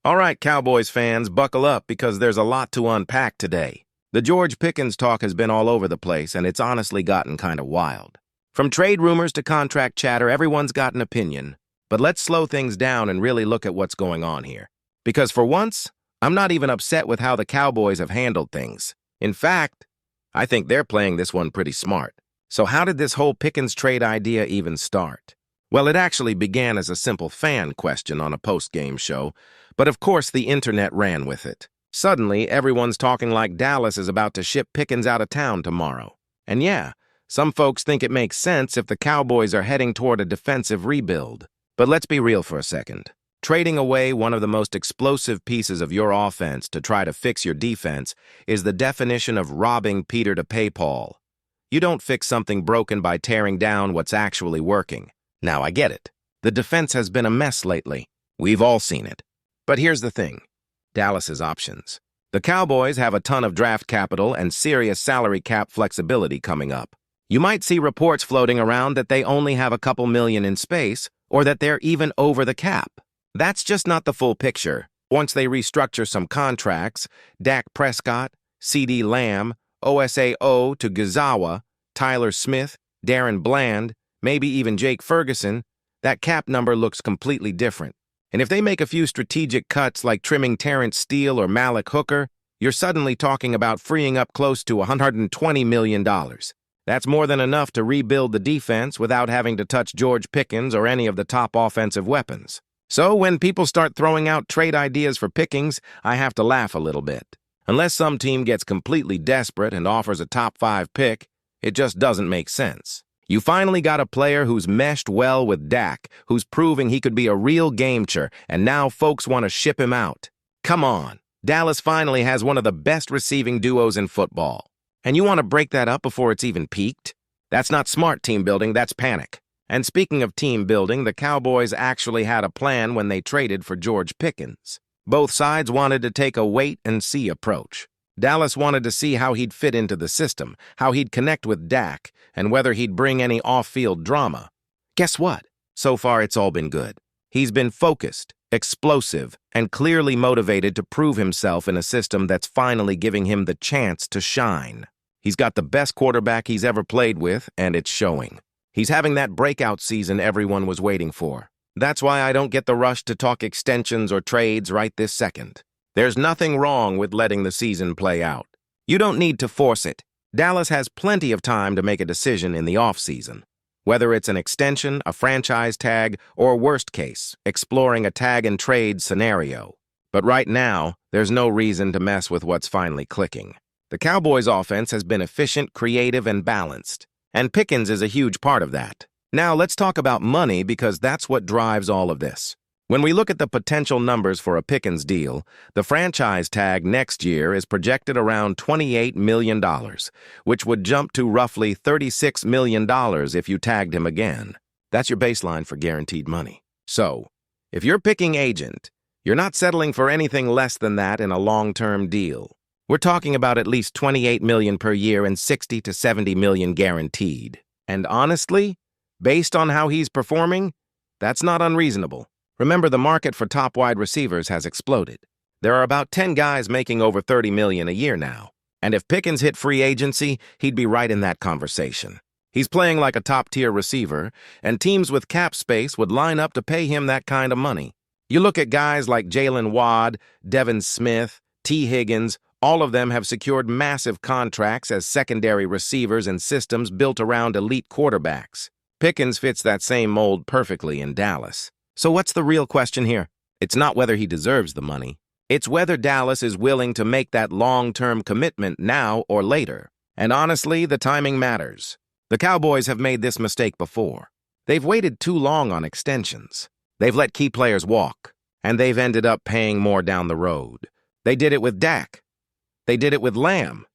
All right, Cowboys fans, buckle up because there's a lot to unpack today. The George Pickens talk has been all over the place, and it's honestly gotten kind of wild. From trade rumors to contract chatter, everyone's got an opinion. But let's slow things down and really look at what's going on here. Because for once, I'm not even upset with how the Cowboys have handled things. In fact, I think they're playing this one pretty smart. So how did this whole Pickens trade idea even start? Well, it actually began as a simple fan question on a post-game show, but of course the internet ran with it. Suddenly, everyone's talking like Dallas is about to ship Pickens out of town tomorrow. And yeah, some folks think it makes sense if the Cowboys are heading toward a defensive rebuild. But let's be real for a second. Trading away one of the most explosive pieces of your offense to try to fix your defense is the definition of robbing Peter to pay Paul. You don't fix something broken by tearing down what's actually working. Now, I get it. The defense has been a mess lately. We've all seen it. But here's the thing. Dallas's options. The Cowboys have a ton of draft capital and serious salary cap flexibility coming up. You might see reports floating around that they only have a couple million in space, or that they're even over the cap. That's just not the full picture. Once they restructure some contracts, Dak Prescott, CeeDee Lamb, OSAO to Gazawa, Tyler Smith, Darren Bland, maybe even Jake Ferguson, that cap number looks completely different. And if they make a few strategic cuts like trimming Terrence Steele or Malik Hooker, you're suddenly talking about freeing up close to $120 million. That's more than enough to rebuild the defense without having to touch George Pickens or any of the top offensive weapons. So when people start throwing out trade ideas for Pickens, I have to laugh a little bit. Unless some team gets completely desperate and offers a top 5 pick, it just doesn't make sense. You finally got a player who's meshed well with Dak, who's proving he could be a real game-changer, and now folks want to ship him out. Come on, Dallas finally has one of the best receiving duos in football. And you want to break that up before it's even peaked? That's not smart team building, that's panic. And speaking of team building, the Cowboys actually had a plan when they traded for George Pickens. Both sides wanted to take a wait-and-see approach. Dallas wanted to see how he'd fit into the system, how he'd connect with Dak, and whether he'd bring any off-field drama. Guess what? So far, it's all been good. He's been focused, explosive, and clearly motivated to prove himself in a system that's finally giving him the chance to shine. He's got the best quarterback he's ever played with, and it's showing. He's having that breakout season everyone was waiting for. That's why I don't get the rush to talk extensions or trades right this second. There's nothing wrong with letting the season play out. You don't need to force it. Dallas has plenty of time to make a decision in the offseason. Whether it's an extension, a franchise tag, or worst case, exploring a tag and trade scenario. But right now, there's no reason to mess with what's finally clicking. The Cowboys' offense has been efficient, creative, and balanced. And Pickens is a huge part of that. Now let's talk about money because that's what drives all of this. When we look at the potential numbers for a Pickens deal, the franchise tag next year is projected around $28 million, which would jump to roughly $36 million if you tagged him again. That's your baseline for guaranteed money. So, if you're picking agent, you're not settling for anything less than that in a long-term deal. We're talking about at least $28 million per year and $60 to $70 million guaranteed. And honestly, based on how he's performing, that's not unreasonable. Remember, the market for top wide receivers has exploded. There are about 10 guys making over $30 million a year now. And if Pickens hit free agency, he'd be right in that conversation. He's playing like a top-tier receiver, and teams with cap space would line up to pay him that kind of money. You look at guys like Jalen Wadd, Devin Smith, T. Higgins, all of them have secured massive contracts as secondary receivers in systems built around elite quarterbacks. Pickens fits that same mold perfectly in Dallas. So what's the real question here? It's not whether he deserves the money. It's whether Dallas is willing to make that long-term commitment now or later. And honestly, the timing matters. The Cowboys have made this mistake before. They've waited too long on extensions. They've let key players walk, and they've ended up paying more down the road. They did it with Dak. They did it with Lamb.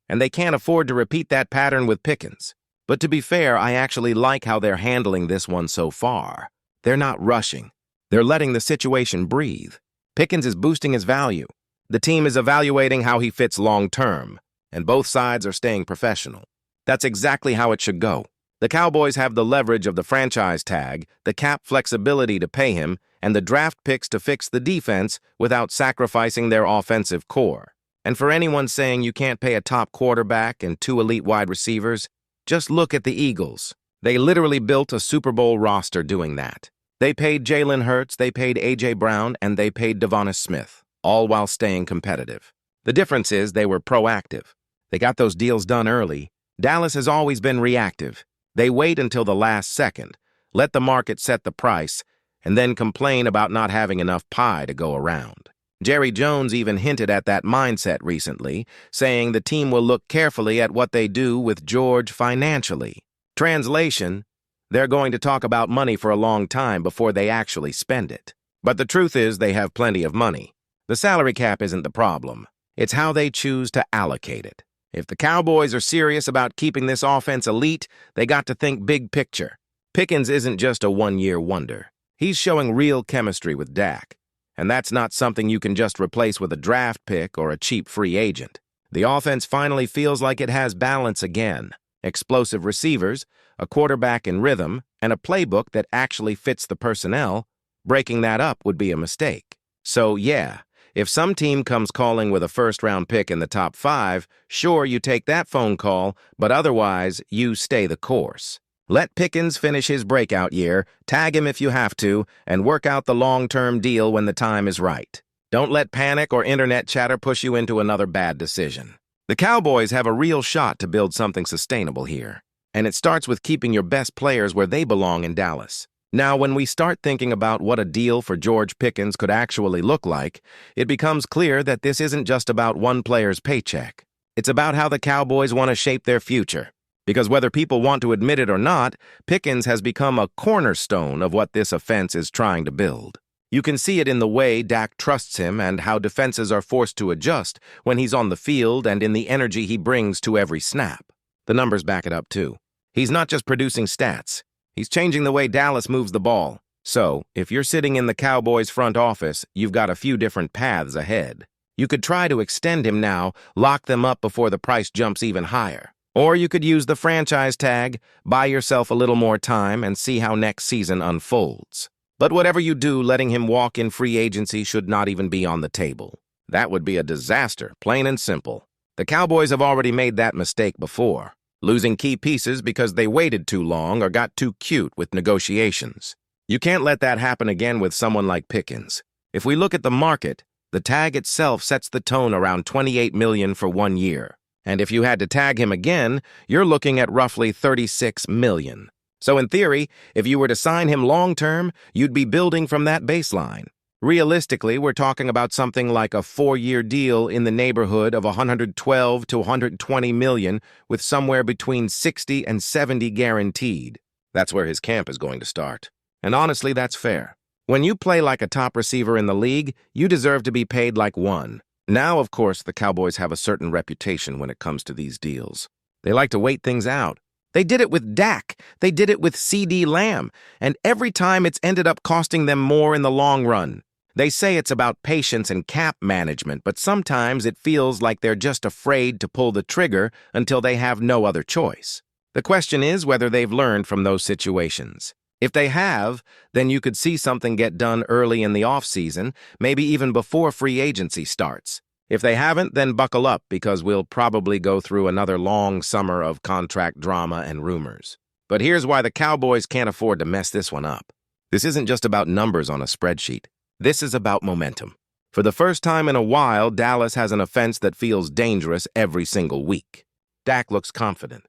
And they can't afford to repeat that pattern with Pickens. But to be fair, I actually like how they're handling this one so far. They're not rushing. They're letting the situation breathe. Pickens is boosting his value. The team is evaluating how he fits long-term, and both sides are staying professional. That's exactly how it should go. The Cowboys have the leverage of the franchise tag, the cap flexibility to pay him, and the draft picks to fix the defense without sacrificing their offensive core. And for anyone saying you can't pay a top quarterback and 2 elite wide receivers, just look at the Eagles. They literally built a Super Bowl roster doing that. They paid Jalen Hurts, they paid A.J. Brown, and they paid Devonta Smith, all while staying competitive. The difference is they were proactive. They got those deals done early. Dallas has always been reactive. They wait until the last second, let the market set the price, and then complain about not having enough pie to go around. Jerry Jones even hinted at that mindset recently, saying the team will look carefully at what they do with George financially. Translation, they're going to talk about money for a long time before they actually spend it. But the truth is they have plenty of money. The salary cap isn't the problem. It's how they choose to allocate it. If the Cowboys are serious about keeping this offense elite, they got to think big picture. Pickens isn't just a one-year wonder. He's showing real chemistry with Dak. And that's not something you can just replace with a draft pick or a cheap free agent. The offense finally feels like it has balance again. Explosive receivers, a quarterback in rhythm, and a playbook that actually fits the personnel. Breaking that up would be a mistake. So, yeah, if some team comes calling with a first-round pick in the top 5, sure, you take that phone call, but otherwise, you stay the course. Let Pickens finish his breakout year, tag him if you have to, and work out the long-term deal when the time is right. Don't let panic or internet chatter push you into another bad decision. The Cowboys have a real shot to build something sustainable here, and it starts with keeping your best players where they belong in Dallas. Now, when we start thinking about what a deal for George Pickens could actually look like, it becomes clear that this isn't just about one player's paycheck. It's about how the Cowboys want to shape their future. Because whether people want to admit it or not, Pickens has become a cornerstone of what this offense is trying to build. You can see it in the way Dak trusts him and how defenses are forced to adjust when he's on the field and in the energy he brings to every snap. The numbers back it up too. He's not just producing stats. He's changing the way Dallas moves the ball. So, if you're sitting in the Cowboys front office, you've got a few different paths ahead. You could try to extend him now, lock them up before the price jumps even higher. Or you could use the franchise tag, buy yourself a little more time, and see how next season unfolds. But whatever you do, letting him walk in free agency should not even be on the table. That would be a disaster, plain and simple. The Cowboys have already made that mistake before, losing key pieces because they waited too long or got too cute with negotiations. You can't let that happen again with someone like Pickens. If we look at the market, the tag itself sets the tone around $28 million for 1 year. And if you had to tag him again, you're looking at roughly $36 million. So in theory, if you were to sign him long-term, you'd be building from that baseline. Realistically, we're talking about something like a 4-year deal in the neighborhood of $112 to $120 million, with somewhere between 60 and 70 guaranteed. That's where his camp is going to start. And honestly, that's fair. When you play like a top receiver in the league, you deserve to be paid like one. Now, of course, the Cowboys have a certain reputation when it comes to these deals. They like to wait things out. They did it with Dak. They did it with CeeDee Lamb. And every time it's ended up costing them more in the long run. They say it's about patience and cap management, but sometimes it feels like they're just afraid to pull the trigger until they have no other choice. The question is whether they've learned from those situations. If they have, then you could see something get done early in the offseason, maybe even before free agency starts. If they haven't, then buckle up because we'll probably go through another long summer of contract drama and rumors. But here's why the Cowboys can't afford to mess this one up. This isn't just about numbers on a spreadsheet. This is about momentum. For the first time in a while, Dallas has an offense that feels dangerous every single week. Dak looks confident.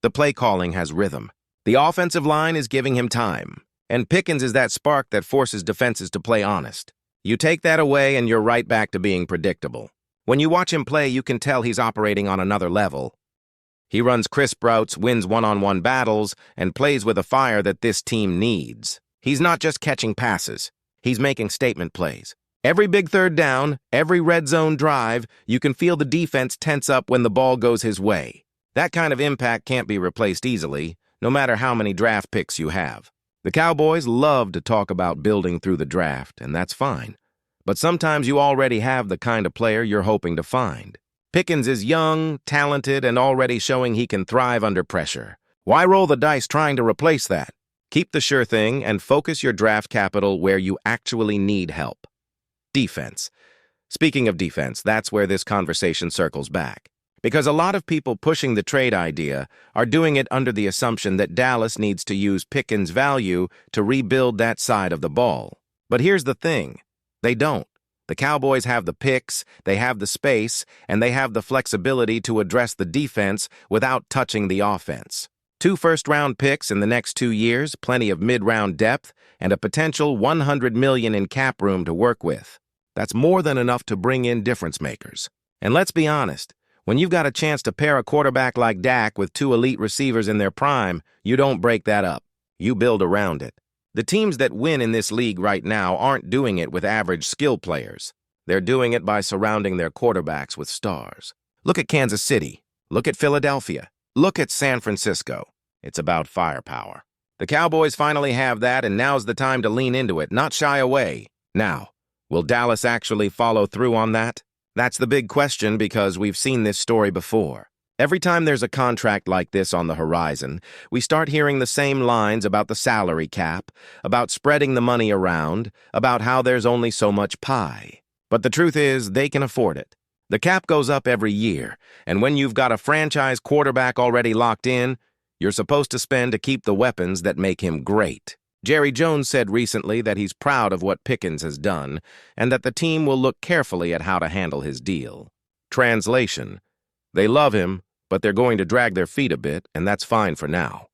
The play calling has rhythm. The offensive line is giving him time, and Pickens is that spark that forces defenses to play honest. You take that away and you're right back to being predictable. When you watch him play, you can tell he's operating on another level. He runs crisp routes, wins one-on-one battles, and plays with a fire that this team needs. He's not just catching passes. He's making statement plays. Every big third down, every red zone drive, you can feel the defense tense up when the ball goes his way. That kind of impact can't be replaced easily, no matter how many draft picks you have. The Cowboys love to talk about building through the draft, and that's fine. But sometimes you already have the kind of player you're hoping to find. Pickens is young, talented, and already showing he can thrive under pressure. Why roll the dice trying to replace that? Keep the sure thing and focus your draft capital where you actually need help. Defense. Speaking of defense, that's where this conversation circles back. Because a lot of people pushing the trade idea are doing it under the assumption that Dallas needs to use Pickens' value to rebuild that side of the ball. But here's the thing. They don't. The Cowboys have the picks, they have the space, and they have the flexibility to address the defense without touching the offense. 2 first-round picks in the next 2 years, plenty of mid-round depth, and a potential $100 million in cap room to work with. That's more than enough to bring in difference makers. And let's be honest, when you've got a chance to pair a quarterback like Dak with 2 elite receivers in their prime, you don't break that up. You build around it. The teams that win in this league right now aren't doing it with average skill players. They're doing it by surrounding their quarterbacks with stars. Look at Kansas City. Look at Philadelphia. Look at San Francisco. It's about firepower. The Cowboys finally have that, and now's the time to lean into it, not shy away. Now, will Dallas actually follow through on that? That's the big question because we've seen this story before. Every time there's a contract like this on the horizon, we start hearing the same lines about the salary cap, about spreading the money around, about how there's only so much pie. But the truth is, they can afford it. The cap goes up every year, and when you've got a franchise quarterback already locked in, you're supposed to spend to keep the weapons that make him great. Jerry Jones said recently that he's proud of what Pickens has done, and that the team will look carefully at how to handle his deal. Translation: they love him, but they're going to drag their feet a bit, and that's fine for now.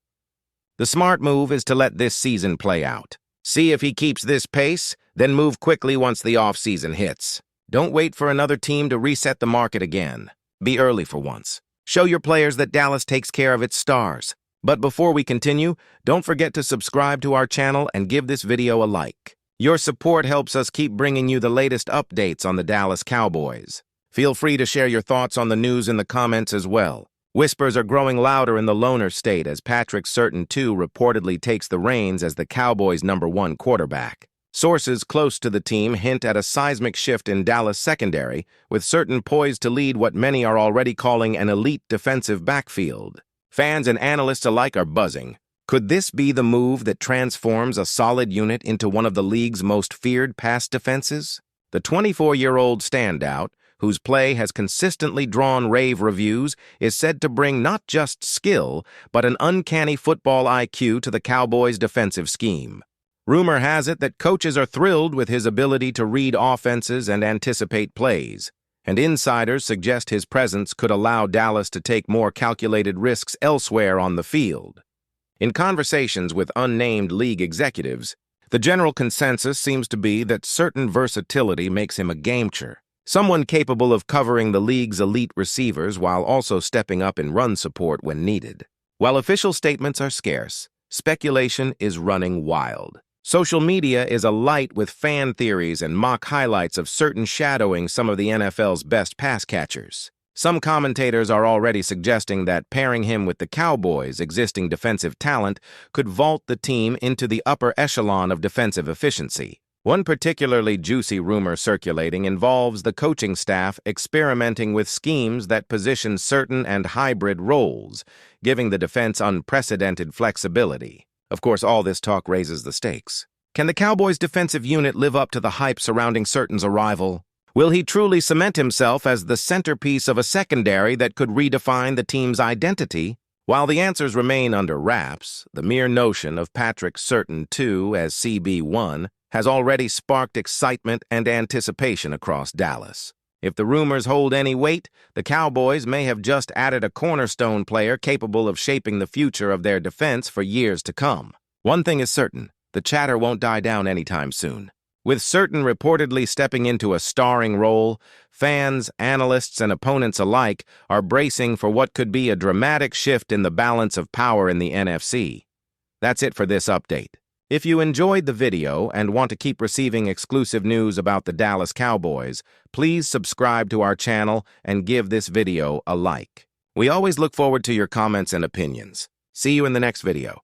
The smart move is to let this season play out. See if he keeps this pace, then move quickly once the offseason hits. Don't wait for another team to reset the market again. Be early for once. Show your players that Dallas takes care of its stars. But before we continue, don't forget to subscribe to our channel and give this video a like. Your support helps us keep bringing you the latest updates on the Dallas Cowboys. Feel free to share your thoughts on the news in the comments as well. Whispers are growing louder in the loner state as Surtain II reportedly takes the reins as the Cowboys' #1 quarterback. Sources close to the team hint at a seismic shift in Dallas secondary, with Surtain poised to lead what many are already calling an elite defensive backfield. Fans and analysts alike are buzzing. Could this be the move that transforms a solid unit into one of the league's most feared pass defenses? The 24-year-old standout, whose play has consistently drawn rave reviews, is said to bring not just skill, but an uncanny football IQ to the Cowboys' defensive scheme. Rumor has it that coaches are thrilled with his ability to read offenses and anticipate plays, and insiders suggest his presence could allow Dallas to take more calculated risks elsewhere on the field. In conversations with unnamed league executives, the general consensus seems to be that certain versatility makes him a game-changer. Someone capable of covering the league's elite receivers while also stepping up in run support when needed. While official statements are scarce, speculation is running wild. Social media is alight with fan theories and mock highlights of Surtain shadowing some of the NFL's best pass catchers. Some commentators are already suggesting that pairing him with the Cowboys' existing defensive talent could vault the team into the upper echelon of defensive efficiency. One particularly juicy rumor circulating involves the coaching staff experimenting with schemes that position certain and hybrid roles, giving the defense unprecedented flexibility. Of course, all this talk raises the stakes. Can the Cowboys' defensive unit live up to the hype surrounding Surtain's arrival? Will he truly cement himself as the centerpiece of a secondary that could redefine the team's identity? While the answers remain under wraps, the mere notion of Surtain II as CB1 has already sparked excitement and anticipation across Dallas. If the rumors hold any weight, the Cowboys may have just added a cornerstone player capable of shaping the future of their defense for years to come. One thing is certain, the chatter won't die down anytime soon. With Surtain reportedly stepping into a starring role, fans, analysts, and opponents alike are bracing for what could be a dramatic shift in the balance of power in the NFC. That's it for this update. If you enjoyed the video and want to keep receiving exclusive news about the Dallas Cowboys, please subscribe to our channel and give this video a like. We always look forward to your comments and opinions. See you in the next video.